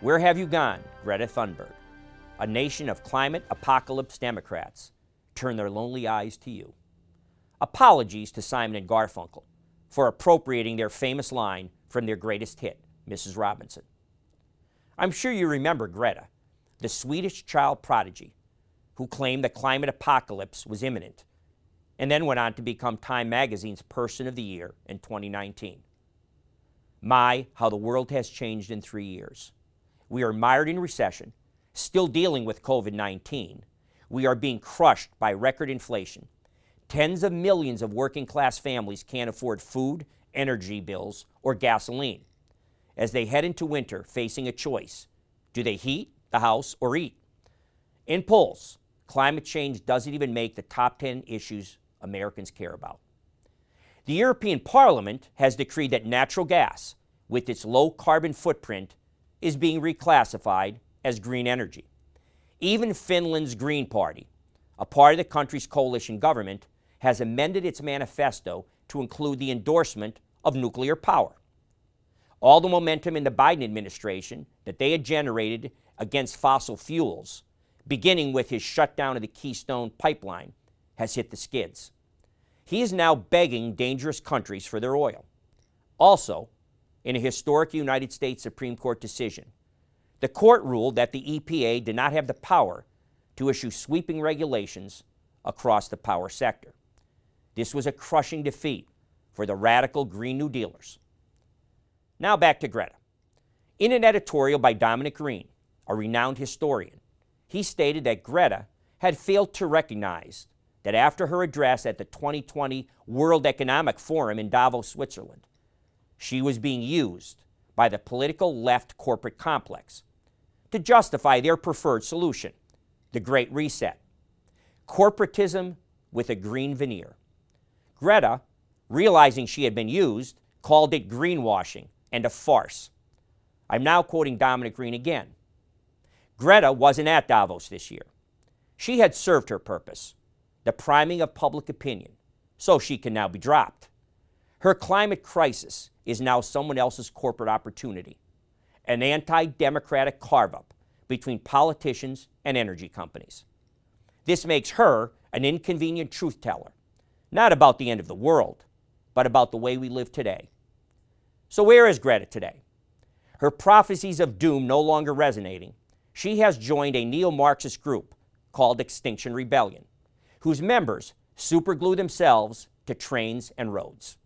Where have you gone, Greta Thunberg? A nation of climate apocalypse Democrats turn their lonely eyes to you. Apologies to Simon and Garfunkel for appropriating their famous line from their greatest hit, Mrs. Robinson. I'm sure you remember Greta, the Swedish child prodigy who claimed the climate apocalypse was imminent and then went on to become Time Magazine's Person of the Year in 2019. My, how the world has changed in 3 years. We are mired in recession, still dealing with COVID-19. We are being crushed by record inflation. Tens of millions of working-class families can't afford food, energy bills, or gasoline. As they head into winter, facing a choice, do they heat the house or eat? In polls, climate change doesn't even make the top 10 issues Americans care about. The European Parliament has decreed that natural gas, with its low carbon footprint, is being reclassified as green energy. Even Finland's Green Party, a part of the country's coalition government, has amended its manifesto to include the endorsement of nuclear power. All the momentum in the Biden administration that they had generated against fossil fuels, beginning with his shutdown of the Keystone Pipeline, has hit the skids. He is now begging dangerous countries for their oil. Also, in a historic United States Supreme Court decision, the court ruled that the EPA did not have the power to issue sweeping regulations across the power sector. This was a crushing defeat for the radical Green New Dealers. Now back to Greta. In an editorial by Dominic Green, a renowned historian, he stated that Greta had failed to recognize that after her address at the 2020 World Economic Forum in Davos, Switzerland, she was being used by the political left corporate complex to justify their preferred solution, the Great Reset. Corporatism with a green veneer. Greta, realizing she had been used, called it greenwashing and a farce. I'm now quoting Dominic Green again. Greta wasn't at Davos this year. She had served her purpose, the priming of public opinion, so she can now be dropped. Her climate crisis is now someone else's corporate opportunity, an anti-democratic carve-up between politicians and energy companies. This makes her an inconvenient truth teller, not about the end of the world, but about the way we live today. So where is Greta today? Her prophecies of doom no longer resonating, she has joined a neo-Marxist group called Extinction Rebellion, whose members superglue themselves to trains and roads.